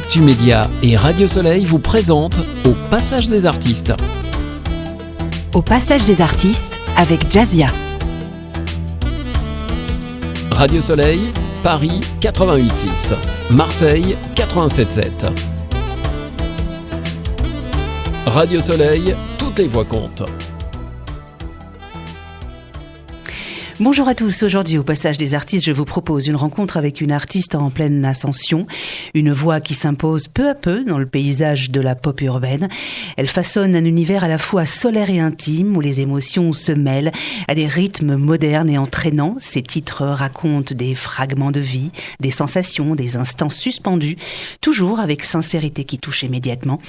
Actu Média et Radio Soleil vous présentent Au Passage des Artistes. Au Passage des Artistes avec Jazzia. Radio Soleil, Paris 88.6, Marseille 87.7. Radio Soleil, toutes les voix comptent. Bonjour à tous, aujourd'hui au Passage des Artistes, je vous propose une rencontre avec une artiste en pleine ascension, une voix qui s'impose peu à peu dans le paysage de la pop urbaine. Elle façonne un univers à la fois solaire et intime où les émotions se mêlent à des rythmes modernes et entraînants. Ses titres racontent des fragments de vie, des sensations, des instants suspendus, toujours avec sincérité qui touche immédiatement.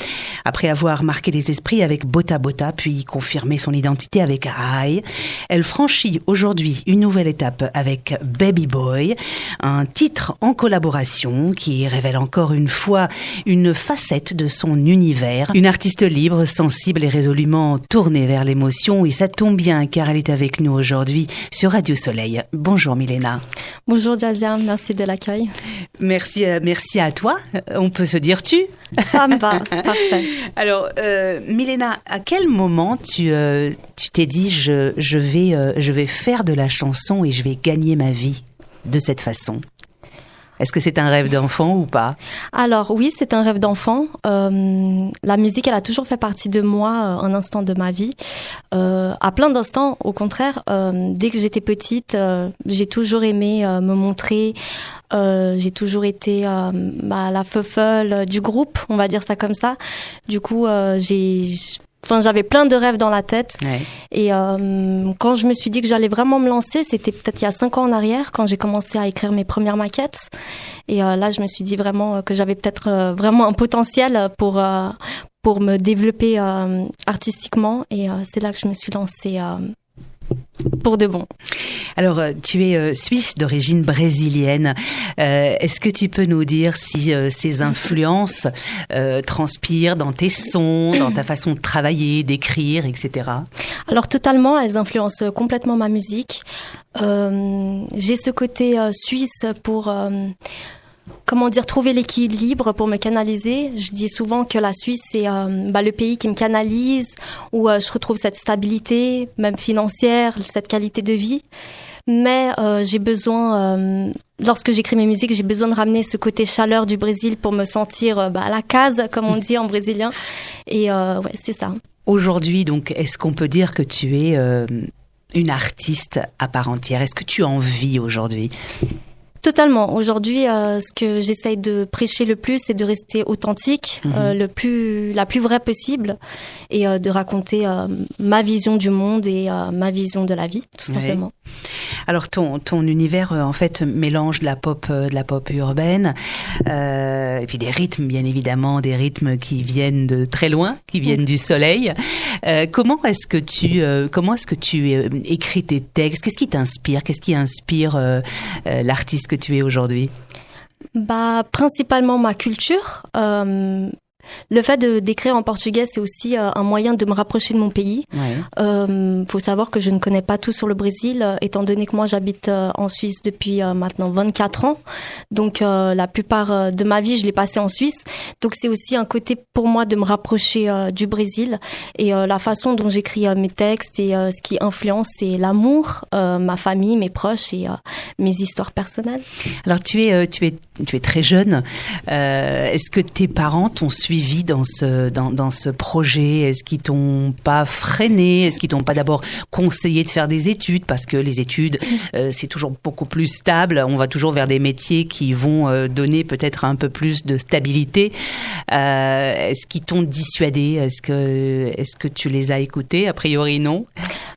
Après avoir marqué les esprits avec Bota Bota, puis confirmé son identité avec Aïe, elle franchit aujourd'hui une nouvelle étape avec Baby Boy, un titre en collaboration qui révèle encore une fois une facette de son univers. Une artiste libre, sensible et résolument tournée vers l'émotion, et ça tombe bien car elle est avec nous aujourd'hui sur Radio Soleil. Bonjour Milena. Bonjour Jazzia, merci de l'accueil. Merci à toi. On peut se dire tu. Ça me va, parfait. Alors, Milena, à quel moment tu t'es dit je vais faire de la chanson et je vais gagner ma vie de cette façon? Est-ce que c'est un rêve d'enfant ou pas? Alors oui, c'est un rêve d'enfant. La musique, elle a toujours fait partie de moi, un instant de ma vie. À plein d'instants, au contraire, dès que j'étais petite, j'ai toujours aimé me montrer. J'ai toujours été la feuffole du groupe, on va dire ça comme ça. Du coup, j'avais plein de rêves dans la tête. Ouais. Et quand je me suis dit que j'allais vraiment me lancer, c'était peut-être il y a 5 ans en arrière, quand j'ai commencé à écrire mes premières maquettes. Et là, je me suis dit vraiment que j'avais peut-être vraiment un potentiel pour me développer artistiquement. Et c'est là que je me suis lancée pour de bon. Alors, tu es suisse d'origine brésilienne. Est-ce que tu peux nous dire si ces influences transpirent dans tes sons, dans ta façon de travailler, d'écrire, etc.? Alors, totalement, elles influencent complètement ma musique. J'ai ce côté suisse pour... trouver l'équilibre pour me canaliser. Je dis souvent que la Suisse, c'est le pays qui me canalise, où je retrouve cette stabilité, même financière, cette qualité de vie. Mais j'ai besoin, lorsque j'écris mes musiques, j'ai besoin de ramener ce côté chaleur du Brésil pour me sentir à la case, comme on dit en brésilien. Et ouais, c'est ça. Aujourd'hui, donc, est-ce qu'on peut dire que tu es une artiste à part entière? Est-ce que tu en vis aujourd'hui? Totalement. Aujourd'hui, ce que j'essaye de prêcher le plus, c'est de rester authentique, la plus vraie possible, et de raconter ma vision du monde et ma vision de la vie, tout simplement. Alors ton univers en fait mélange de la pop urbaine, et puis des rythmes bien évidemment, des rythmes qui viennent de très loin, qui viennent du soleil. Comment est-ce que tu écris tes textes? Qu'est-ce qui t'inspire? Qu'est-ce qui inspire l'artiste que tu es aujourd'hui? Principalement ma culture. Le fait d'écrire en portugais, c'est aussi un moyen de me rapprocher de mon pays. Ouais. Faut savoir que je ne connais pas tout sur le Brésil, étant donné que moi j'habite en Suisse depuis maintenant 24 ans. Donc la plupart de ma vie, je l'ai passée en Suisse. Donc c'est aussi un côté pour moi de me rapprocher du Brésil. Et la façon dont j'écris mes textes et ce qui influence, c'est l'amour, ma famille, mes proches et mes histoires personnelles. Alors tu es très jeune. Est-ce que tes parents t'ont suivi dans ce projet? Est-ce qu'ils t'ont pas freiné? Est-ce qu'ils t'ont pas d'abord conseillé de faire des études? Parce que les études, c'est toujours beaucoup plus stable. On va toujours vers des métiers qui vont donner peut-être un peu plus de stabilité. Est-ce qu'ils t'ont dissuadé? Est-ce que tu les as écoutés? A priori, non.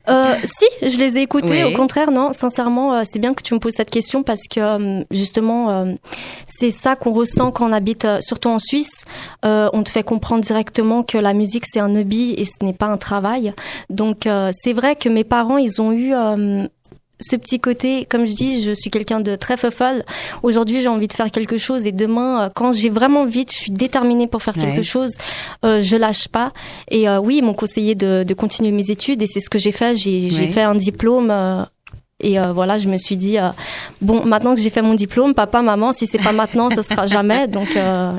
Si, je les ai écoutés. Oui. Au contraire, non. Sincèrement, c'est bien que tu me poses cette question parce que justement, c'est ça qu'on ressent quand on habite, surtout en Suisse. On te fait comprendre directement que la musique, c'est un hobby et ce n'est pas un travail. Donc, c'est vrai que mes parents, ils ont eu ce petit côté, comme je dis, je suis quelqu'un de très folle. Aujourd'hui, j'ai envie de faire quelque chose et demain, quand j'ai vraiment envie, je suis déterminée pour faire quelque chose. Je lâche pas. Et oui, ils m'ont conseillé de continuer mes études et c'est ce que j'ai fait. J'ai fait un diplôme Et voilà, je me suis dit, bon, maintenant que j'ai fait mon diplôme, papa, maman, si c'est pas maintenant, ce sera jamais. Donc,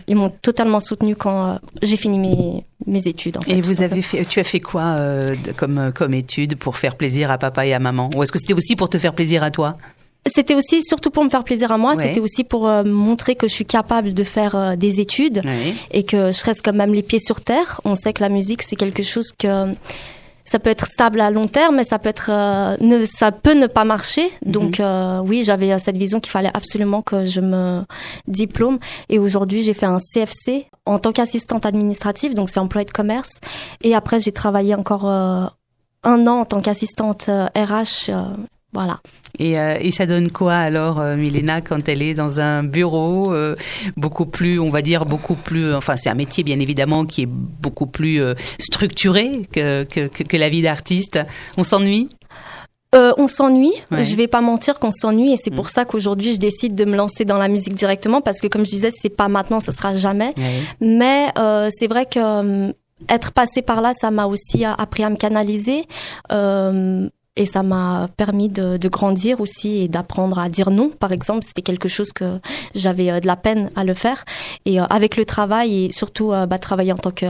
ils m'ont totalement soutenue quand j'ai fini mes études. En fait, et tu as fait quoi comme études pour faire plaisir à papa et à maman? Ou est-ce que c'était aussi pour te faire plaisir à toi? C'était aussi, surtout pour me faire plaisir à moi, ouais. C'était aussi pour montrer que je suis capable de faire des études ouais. Et que je reste quand même les pieds sur terre. On sait que la musique, c'est quelque chose que ça peut être stable à long terme, mais ça peut être, ça peut ne pas marcher. Donc oui, j'avais cette vision qu'il fallait absolument que je me diplôme. Et aujourd'hui, j'ai fait un CFC en tant qu'assistante administrative, donc c'est employé de commerce. Et après, j'ai travaillé encore 1 an en tant qu'assistante RH. Voilà. Et ça donne quoi alors, Milena, quand elle est dans un bureau beaucoup plus, enfin c'est un métier bien évidemment qui est beaucoup plus structuré que la vie d'artiste. On s'ennuie ? On s'ennuie, ouais. Je vais pas mentir qu'on s'ennuie et c'est pour ça qu'aujourd'hui je décide de me lancer dans la musique directement parce que comme je disais, c'est pas maintenant, ça sera jamais. Ouais. Mais c'est vrai que être passé par là, ça m'a aussi appris à me canaliser. Et ça m'a permis de grandir aussi et d'apprendre à dire non. Par exemple, c'était quelque chose que j'avais de la peine à le faire. Et avec le travail et surtout travailler en tant que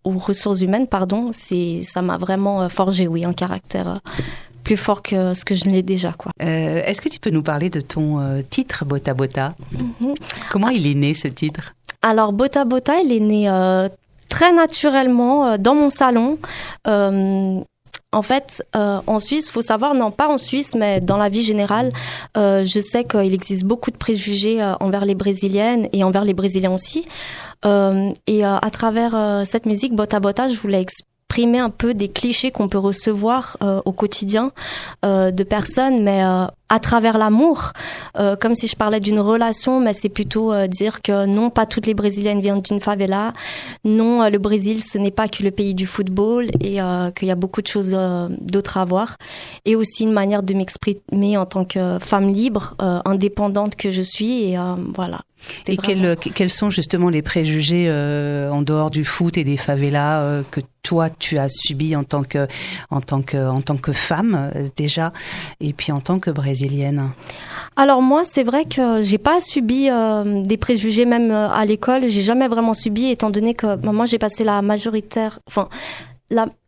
aux ressources humaines, ça m'a vraiment forgé, oui, un caractère plus fort que ce que je l'ai déjà, quoi. Est-ce que tu peux nous parler de ton titre Bota Bota? Comment il est né ce titre? Alors Bota Bota, il est né très naturellement dans mon salon. En fait, en Suisse, faut savoir, non pas en Suisse, mais dans la vie générale, je sais qu'il existe beaucoup de préjugés envers les Brésiliennes et envers les Brésiliens aussi. Et à travers cette musique, Bota Bota, je voulais exprimer un peu des clichés qu'on peut recevoir au quotidien de personnes, mais à travers l'amour, comme si je parlais d'une relation, mais c'est plutôt dire que non, pas toutes les Brésiliennes viennent d'une favela, non, le Brésil, ce n'est pas que le pays du football et qu'il y a beaucoup de choses d'autres à voir. Et aussi une manière de m'exprimer en tant que femme libre, indépendante que je suis, et voilà. Et quels sont justement les préjugés en dehors du foot et des favelas que toi tu as subis en tant que femme déjà, et puis en tant que brésilienne? Alors moi, c'est vrai que j'ai pas subi des préjugés même à l'école. J'ai jamais vraiment subi, étant donné que moi j'ai passé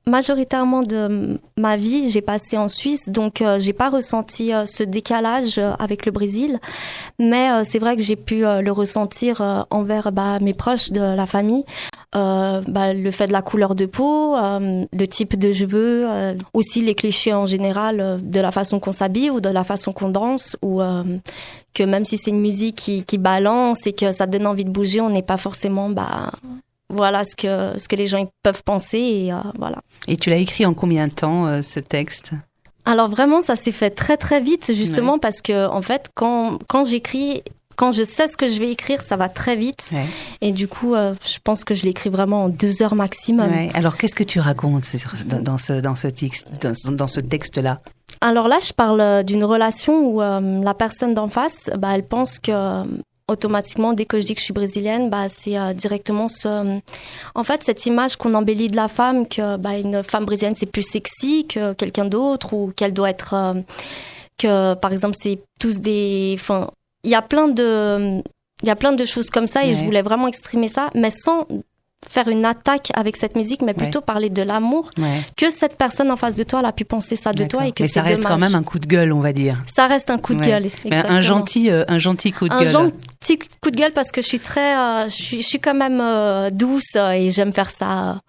majoritairement de ma vie, j'ai passé en Suisse, donc j'ai pas ressenti ce décalage avec le Brésil, mais c'est vrai que j'ai pu le ressentir envers mes proches de la famille, le fait de la couleur de peau, le type de cheveux, aussi les clichés en général de la façon qu'on s'habille ou de la façon qu'on danse, ou que même si c'est une musique qui balance et que ça donne envie de bouger, on n'est pas forcément voilà ce que les gens peuvent penser, et voilà. Et tu l'as écrit en combien de temps, ce texte? Alors vraiment, ça s'est fait très très vite, justement, ouais. Parce que en fait, quand j'écris, quand je sais ce que je vais écrire, ça va très vite. Ouais. Et du coup, je pense que je l'écris vraiment en 2 heures maximum. Ouais. Alors, qu'est-ce que tu racontes dans ce texte-là? Alors là, je parle d'une relation où la personne d'en face, elle pense que automatiquement, dès que je dis que je suis brésilienne, c'est directement en fait, cette image qu'on embellit de la femme, que une femme brésilienne, c'est plus sexy que quelqu'un d'autre, ou qu'elle doit être... que, par exemple, c'est tous des... Enfin, il y a plein de choses comme ça, et je voulais vraiment exprimer ça, mais sans faire une attaque avec cette musique, mais plutôt parler de l'amour que cette personne en face de toi, elle a pu penser ça de toi, et que mais ça reste dommage. Quand même un coup de gueule, on va dire. Ça reste un coup de gueule, exactement. Un gentil coup de gueule. Un gentil coup de gueule, parce que je suis je suis quand même douce, et j'aime faire ça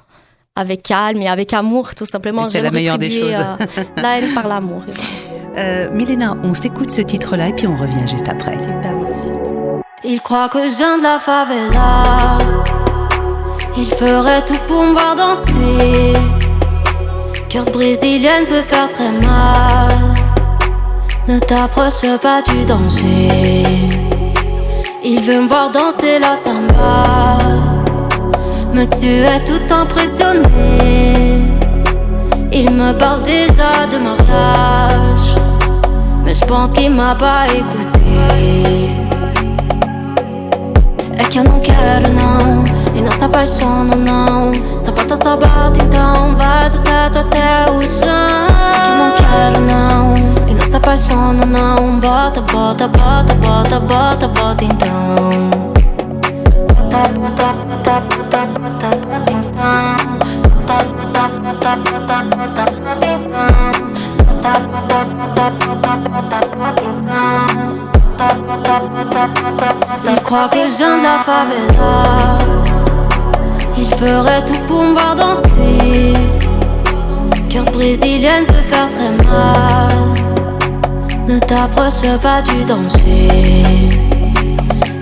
avec calme et avec amour, tout simplement. Et c'est la meilleure des choses. La haine par l'amour. Milena, on s'écoute ce titre-là et puis on revient juste après. Super, merci. Il croit que je viens de la favela. Il ferait tout pour me voir danser. Cœur brésilienne peut faire très mal. Ne t'approche pas du danger. Il veut me voir danser la samba. Monsieur est tout impressionné. Il me parle déjà de mariage, mais je pense qu'il m'a pas écouté. É que eu não quero não, e não se apaixona não. Sapata sabata então vai do teto até o chão. É que eu não quero não, e não se se apaixona não. Bota, bota, bota, bota, bota, bota então. Bota, bota, bota, bota, bota, bota então. Bota, bota, bota, bota, bota, bota então. Bota, bota, bota, bota, bota, bota então. Bota, bota, bota, bota, bota. Il croit que je viens de la favela. Il ferait tout pour me voir danser. Cœur brésilienne peut faire très mal. Ne t'approche pas du danger.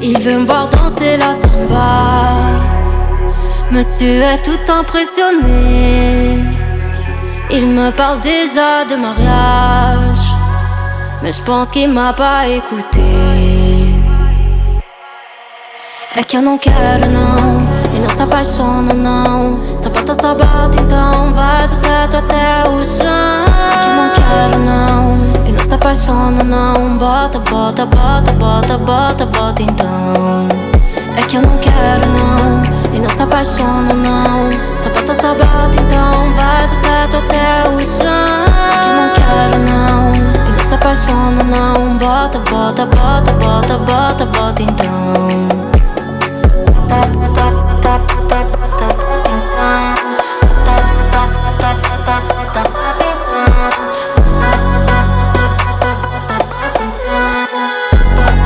Il veut me voir danser la samba. Monsieur est tout impressionné. Il me parle déjà de mariage, mais je pense qu'il m'a pas écouté. É que eu não quero não, e não se apaixona não. Sapata sabata então, vai do teto até o chão. É que eu não quero não, e não se apaixona não. Bota, bota, bota, bota, bota, bota então. É que eu não quero não, e não se apaixona não. Sapata sabata então, vai do teto até o chão. É que eu não quero não, e não se apaixona não. Bota, bota, bota, bota, bota, bota então. Bota, bota, bota, bota, bota, bota então. Bota, bota, bota, bota, bota, bota então. Bota, bota, bota, bota, bota então.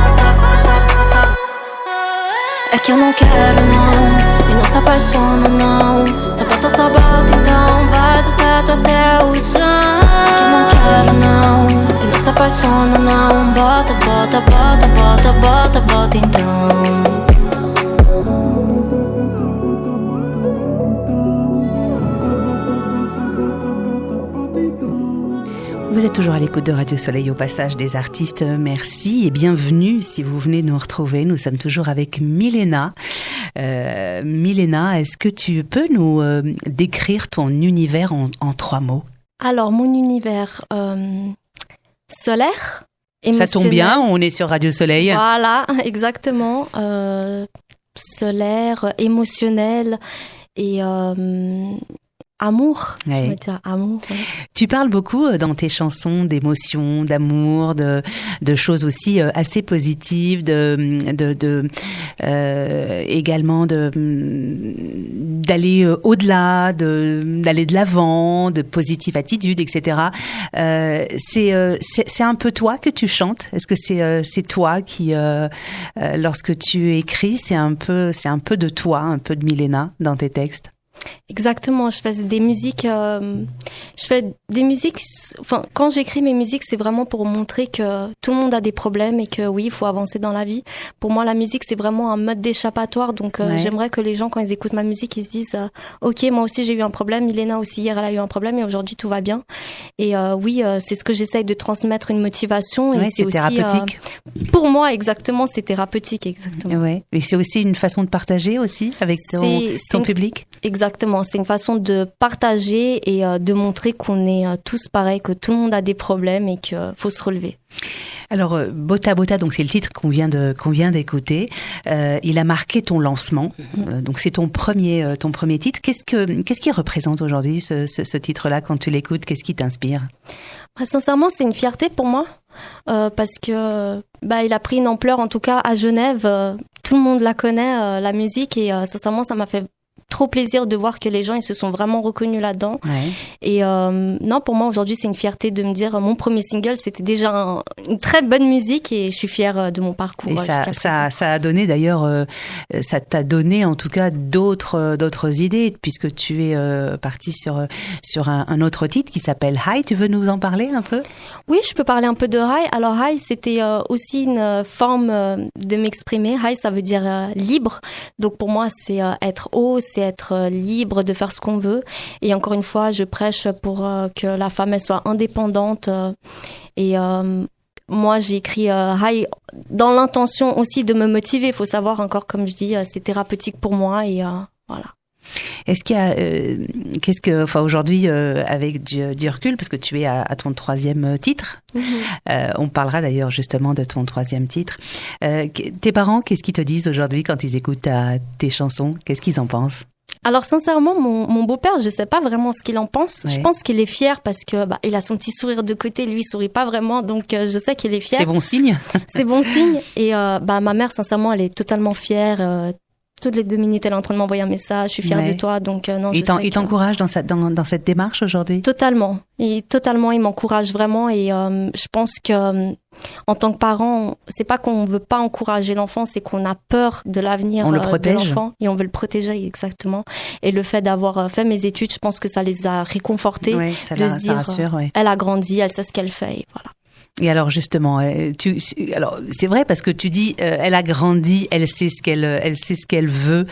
Bota, bota, bota. É que eu não quero não, e não se apaixona não. Sapata sabata então, vai do teto até o chão. É que eu não quero não, e não se apaixona não. Bota, bota, bota, bota, bota, bota então. Vous êtes toujours à l'écoute de Radio Soleil au passage des artistes. Merci et bienvenue si vous venez nous retrouver. Nous sommes toujours avec Milena. Milena, est-ce que tu peux nous décrire ton univers en 3 mots? Alors, mon univers solaire, émotionnel. Ça tombe bien, on est sur Radio Soleil. Voilà, exactement. Solaire, émotionnel et amour. Ouais. Je veux dire amour. Ouais. Tu parles beaucoup dans tes chansons d'émotions, d'amour, de choses aussi assez positives, également d'aller au-delà, d'aller de l'avant, de positive attitude, etc. C'est un peu toi que tu chantes. Est-ce que c'est toi qui, lorsque tu écris, c'est un peu de toi, un peu de Milena dans tes textes? Exactement, je fais des musiques. Enfin, quand j'écris mes musiques, c'est vraiment pour montrer que tout le monde a des problèmes et que oui, il faut avancer dans la vie. Pour moi, la musique, c'est vraiment un mode d'échappatoire. Donc, j'aimerais que les gens, quand ils écoutent ma musique, ils se disent ok, moi aussi j'ai eu un problème. Milena aussi hier, elle a eu un problème et aujourd'hui tout va bien. Et oui, c'est ce que j'essaye de transmettre, une motivation. Ouais, et c'est aussi thérapeutique. Pour moi, exactement, c'est thérapeutique, exactement. Ouais. Et c'est aussi une façon de partager aussi avec ton public. Exactement, c'est une façon de partager et de montrer qu'on est tous pareils, que tout le monde a des problèmes et qu'il faut se relever. Alors, Bota Bota, donc c'est le titre qu'on vient d'écouter. Il a marqué ton lancement. Donc c'est ton premier titre. Qu'est-ce qui représente aujourd'hui ce titre-là quand tu l'écoutes? Qu'est-ce qui t'inspire? Sincèrement, c'est une fierté pour moi parce que il a pris une ampleur, en tout cas à Genève. Tout le monde la connaît, la musique, et sincèrement, ça m'a fait trop plaisir de voir que les gens ils se sont vraiment reconnus là-dedans. Ouais. Et non, pour moi aujourd'hui c'est une fierté de me dire mon premier single c'était déjà une très bonne musique et je suis fière de mon parcours. Et ça a donné d'ailleurs, ça t'a donné en tout cas d'autres idées puisque tu es partie sur un autre titre qui s'appelle High. Tu veux nous en parler un peu? Oui, je peux parler un peu de High. Alors High c'était aussi une forme de m'exprimer. High ça veut dire libre. Donc pour moi c'est être haut, c'est être libre de faire ce qu'on veut. Et encore une fois, je prêche pour que la femme elle soit indépendante. Et moi, j'ai écrit High dans l'intention aussi de me motiver. Il faut savoir encore, comme je dis, c'est thérapeutique pour moi et voilà. Est-ce qu'il y a, aujourd'hui, avec du recul, parce que tu es à ton 3e titre, on parlera d'ailleurs justement de ton 3e titre. Tes parents, qu'est-ce qu'ils te disent aujourd'hui quand ils écoutent tes chansons? Qu'est-ce qu'ils en pensent? Alors sincèrement, mon beau-père, je sais pas vraiment ce qu'il en pense. Ouais. Je pense qu'il est fier parce que il a son petit sourire de côté, lui il sourit pas vraiment, donc je sais qu'il est fier. C'est bon signe. C'est bon signe. Et ma mère, sincèrement, elle est totalement fière. Toutes les 2 minutes, elle est en train de m'envoyer un message. Je suis fière de toi. Donc non. Il t'encourage dans cette démarche aujourd'hui. Totalement. Il m'encourage vraiment. Et je pense que en tant que parent, c'est pas qu'on veut pas encourager l'enfant, c'est qu'on a peur de l'avenir de l'enfant et on veut le protéger exactement. Et le fait d'avoir fait mes études, je pense que ça les a réconfortés de se dire, rassure, elle a grandi, elle sait ce qu'elle fait. Et voilà. Et alors justement, alors c'est vrai parce que tu dis, elle a grandi, elle sait ce qu'elle veut.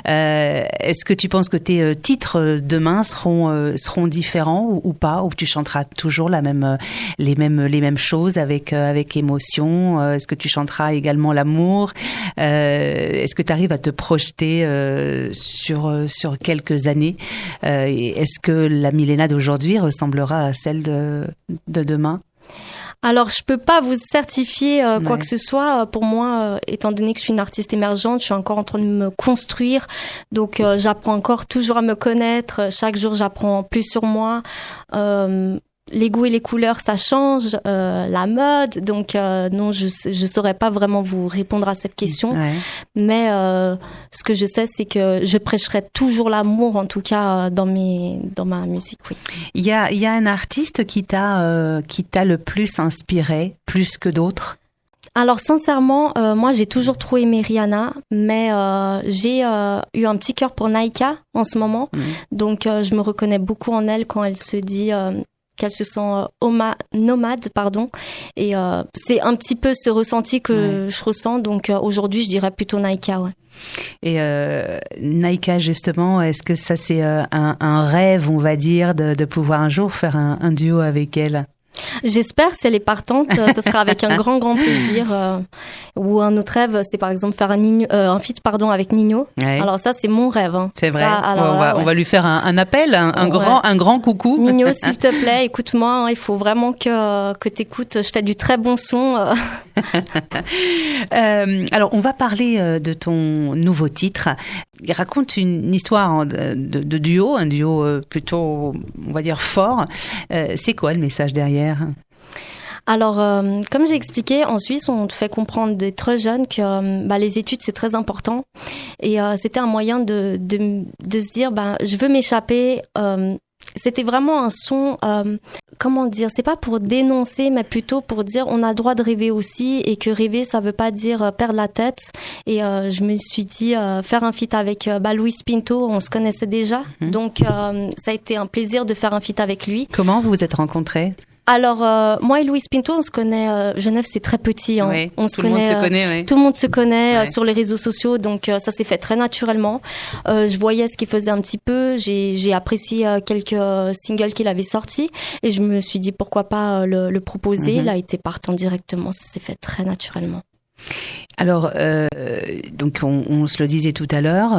Est-ce que tu penses que tes titres demain seront différents ou pas, ou tu chanteras toujours les mêmes choses avec émotion? Est-ce que tu chanteras également l'amour? Est-ce que tu arrives à te projeter sur quelques années? Est-ce que la Milena d'aujourd'hui ressemblera à celle de demain? Alors, je peux pas vous certifier quoi que ce soit. Pour moi, étant donné que je suis une artiste émergente, je suis encore en train de me construire. Donc, j'apprends encore toujours à me connaître. Chaque jour, j'apprends plus sur moi. Les goûts et les couleurs, ça change. La mode. Donc, non, je saurais pas vraiment vous répondre à cette question. Ouais. Mais ce que je sais, c'est que je prêcherai toujours l'amour, en tout cas, dans ma musique, oui. Il y a un artiste qui t'a le plus inspiré, plus que d'autres? Alors sincèrement, moi j'ai toujours trop aimé Rihanna, mais j'ai eu un petit cœur pour Naïka en ce moment. Donc je me reconnais beaucoup en elle quand elle se dit qu'elle se sent nomade, pardon. Et c'est un petit peu ce ressenti que je ressens. Donc aujourd'hui, je dirais plutôt Naïka, ouais. Et Naïka, justement, est-ce que ça c'est un rêve, on va dire, de pouvoir un jour faire un duo avec elle? J'espère, si elle est partante, ce sera avec un grand plaisir. Ou un autre rêve, c'est par exemple faire un feat avec Nino. Ouais. Alors ça, c'est mon rêve. Hein. C'est vrai. Ça, alors, on va lui faire un appel, un grand coucou. Nino, s'il te plaît, écoute-moi. Hein, il faut vraiment que t'écoutes. Je fais du très bon son. Alors, on va parler de ton nouveau titre. Il raconte une histoire de duo, un duo plutôt, on va dire, fort. C'est quoi le message derrière ? Alors, comme j'ai expliqué, en Suisse, on te fait comprendre dès très jeune que les études, c'est très important. Et c'était un moyen de se dire, je veux m'échapper. C'était vraiment un son, comment dire, c'est pas pour dénoncer, mais plutôt pour dire on a le droit de rêver aussi, et que rêver, ça veut pas dire perdre la tête. Et je me suis dit, faire un feat avec Luis Pinto, on se connaissait déjà. Donc, ça a été un plaisir de faire un feat avec lui. Comment vous vous êtes rencontrés ? Alors, moi et Luis Pinto, on se connaît. Genève, c'est très petit. Hein. Oui, tout le monde se connaît sur les réseaux sociaux. Donc, ça s'est fait très naturellement. Je voyais ce qu'il faisait un petit peu. J'ai apprécié quelques singles qu'il avait sortis. Et je me suis dit, pourquoi pas le proposer. Il a été partant directement. Ça s'est fait très naturellement. Alors, donc on se le disait tout à l'heure,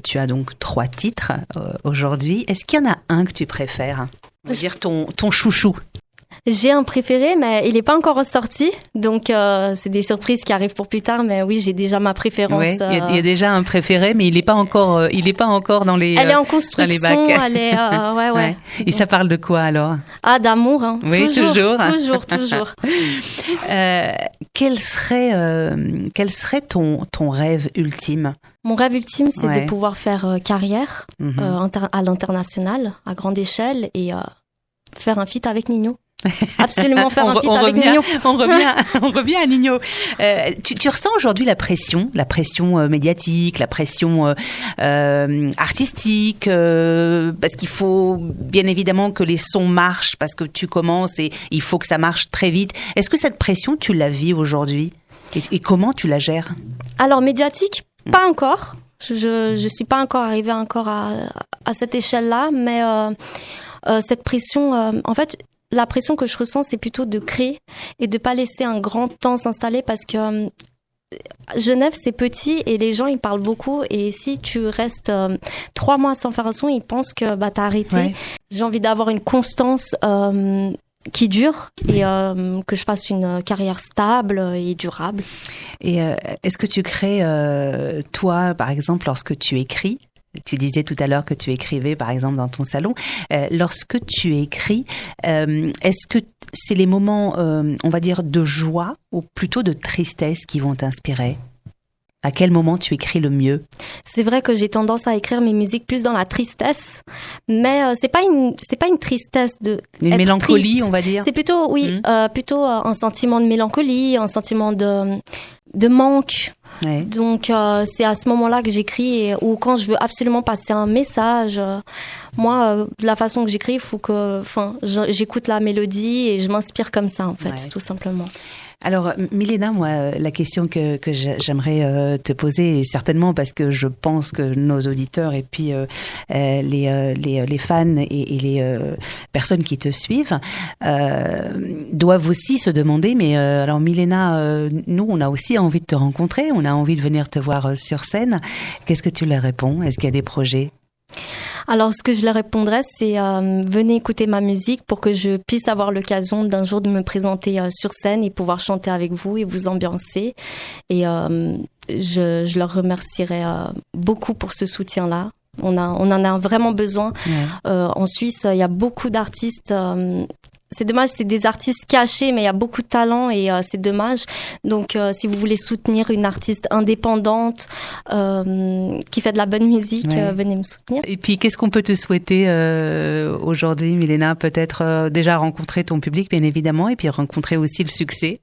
tu as donc 3 titres aujourd'hui. Est-ce qu'il y en a un que tu préfères ? On va dire ton chouchou. J'ai un préféré, mais il n'est pas encore ressorti. Donc, c'est des surprises qui arrivent pour plus tard. Mais oui, j'ai déjà ma préférence. Oui, il y a déjà un préféré, mais il n'est pas encore dans les Elle est en construction. Elle est, ouais. Et ça parle de quoi alors ? Ah, d'amour. Hein. Oui, toujours. Quel serait ton rêve ultime ? Mon rêve ultime, c'est de pouvoir faire carrière à l'international, à grande échelle, et faire un feat avec Nino. Absolument faire un feat avec Nino. On revient à Nino. Tu ressens aujourd'hui la pression médiatique, la pression artistique, parce qu'il faut bien évidemment que les sons marchent, parce que tu commences et il faut que ça marche très vite. Est-ce que cette pression, tu la vis aujourd'hui ? Et comment tu la gères ? Alors, médiatique, pas encore. Je suis pas encore arrivée à cette échelle-là, mais cette pression, en fait, la pression que je ressens, c'est plutôt de créer et de pas laisser un grand temps s'installer, parce que Genève, c'est petit et les gens, ils parlent beaucoup, et si tu restes 3 mois sans faire un son, ils pensent que t'as arrêté. Ouais. J'ai envie d'avoir une constance qui dure et que je fasse une carrière stable et durable. Et est-ce que tu crées, toi, par exemple, lorsque tu écris, Tu disais tout à l'heure que tu écrivais, par exemple, dans ton salon. Lorsque tu écris, est-ce que c'est les moments, on va dire, de joie ou plutôt de tristesse qui vont t'inspirer ? À quel moment tu écris le mieux ? C'est vrai que j'ai tendance à écrire mes musiques plus dans la tristesse, mais c'est pas une tristesse de une mélancolie, triste. On va dire. C'est plutôt plutôt un sentiment de mélancolie, un sentiment de manque. Ouais. Donc c'est à ce moment-là que j'écris ou quand je veux absolument passer un message. Moi, de la façon que j'écris, il faut que, j'écoute la mélodie et je m'inspire comme ça en fait, tout simplement. Alors, Milena, moi, la question que j'aimerais te poser, et certainement parce que je pense que nos auditeurs et puis les fans et les personnes qui te suivent doivent aussi se demander, mais alors Milena, nous, on a aussi envie de te rencontrer, on a envie de venir te voir sur scène. Qu'est-ce que tu leur réponds ? Est-ce qu'il y a des projets ? Alors, ce que je leur répondrais, c'est venez écouter ma musique pour que je puisse avoir l'occasion d'un jour de me présenter sur scène et pouvoir chanter avec vous et vous ambiancer. Et je leur remercierai beaucoup pour ce soutien-là. On en a vraiment besoin. Ouais. En Suisse, il y a beaucoup d'artistes. C'est dommage, c'est des artistes cachés, mais il y a beaucoup de talent et c'est dommage. Donc, si vous voulez soutenir une artiste indépendante qui fait de la bonne musique, venez me soutenir. Et puis, qu'est-ce qu'on peut te souhaiter aujourd'hui, Milena ? Peut-être déjà rencontrer ton public, bien évidemment, et puis rencontrer aussi le succès.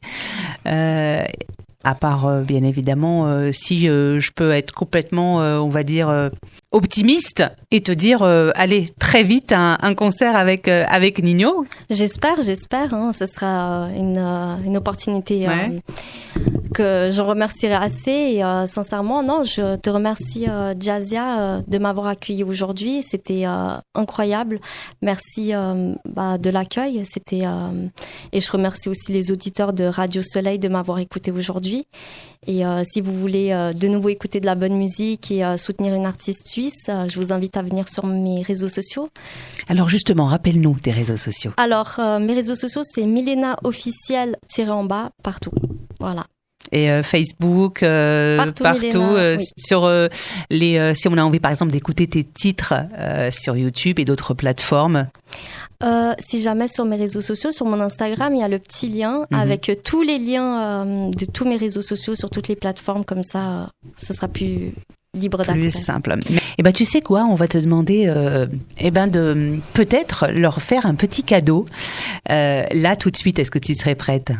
À part, bien évidemment, si je peux être complètement, on va dire, optimiste et te dire, allez, très vite, un concert avec Nino. J'espère. Hein, ce sera une opportunité que j'en remercierai assez. Et sincèrement, non, je te remercie, Jazzia, de m'avoir accueilli aujourd'hui. C'était incroyable. Merci de l'accueil. Et je remercie aussi les auditeurs de Radio Soleil de m'avoir écouté aujourd'hui. Et si vous voulez de nouveau écouter de la bonne musique et soutenir une artiste suisse, je vous invite à venir sur mes réseaux sociaux. Alors justement, rappelle-nous tes réseaux sociaux. Alors, mes réseaux sociaux, c'est Milena officiel _ partout. Voilà. Et Facebook, partout Milena, oui. Sur si on a envie par exemple d'écouter tes titres sur YouTube et d'autres plateformes. Si jamais sur mes réseaux sociaux, sur mon Instagram, il y a le petit lien avec tous les liens de tous mes réseaux sociaux sur toutes les plateformes, comme ça, ça sera plus libre d'accès. Plus simple. Et tu sais quoi, on va te demander de peut-être leur faire un petit cadeau. Là, tout de suite, est-ce que tu serais prête ?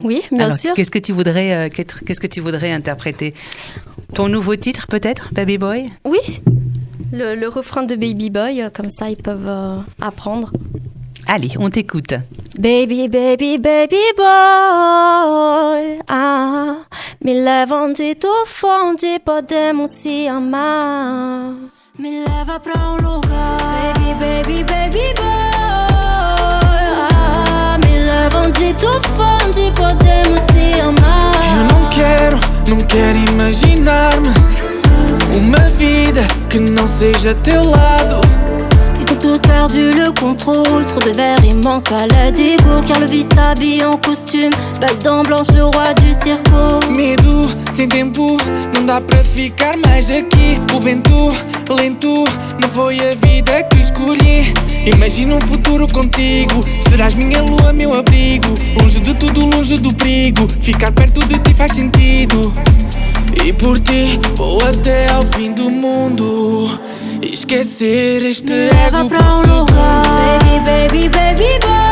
Oui, bien sûr. Qu'est-ce que tu voudrais interpréter ? Ton nouveau titre, peut-être, Baby Boy ? Oui, le refrain de Baby Boy, comme ça ils peuvent apprendre. Allez, on t'écoute. Baby, baby, baby boy, me leva onde tu for, onde podemos se amar. Me leva pra lugar. Baby, baby, baby boy, me leva onde tu for, onde podemos se amar. Eu não quero imaginar-me uma vida que não seja teu lado. Ils ont tous perdu le contrôle, trop de verres immenses, palais d'ego. Car le vice s'habille en costume, belle dent blanche, le roi du circo. Medo, sem tempo, não dá pra ficar mais aqui. O vento, lento, não foi a vida que escolhi. Imagina futuro contigo, serás minha lua, meu abrigo. Longe de tudo, longe do perigo, ficar perto de ti faz sentido. E por ti vou até ao fim do mundo. Esquecer este ego por segundo. Baby, baby, baby boy,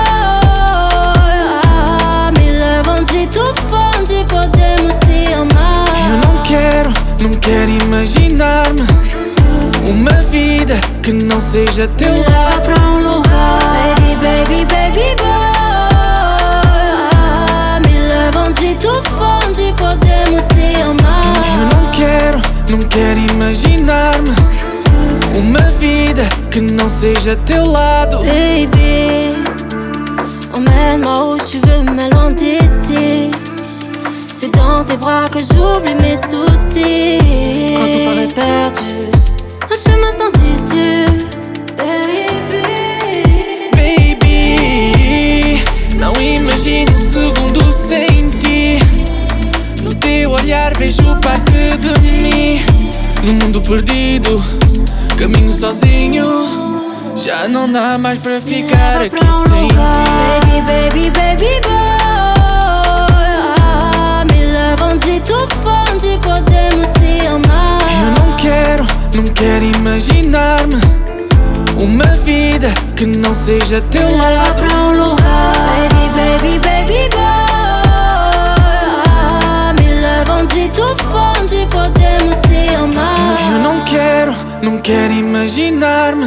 me leva onde tu for, onde podemos se amar. Eu não quero imaginar-me uma vida que não seja teu lado. Me leva pra lugar. Baby, baby, baby boy, me leva onde tu for, onde podemos se amar. Eu não quero imaginar-me uma vida que não seja teu lado. Baby, emmène-moi où tu veux, mais loin d'ici. C'est dans tes bras que j'oublie mes soucis. Quand on paraît perdu, un chemin sans issue. Baby, não imagino segundo sem ti. No teu olhar vejo parte de mim. no mundo perdido, caminho sozinho. Já não dá mais para ficar aqui sem ti. Baby, baby, baby boy, me leva onde tu for, onde podemos se amar. Eu não quero imaginar-me uma vida que não seja teu Me leva lado. pra lugar. Baby, baby, baby boy, me leva onde tu for, onde podemos se amar. Eu não quero imaginar-me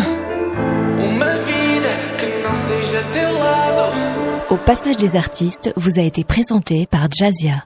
uma vida que não seja teu lado. Au Passage des Artistes vous a été présenté par Jazzia.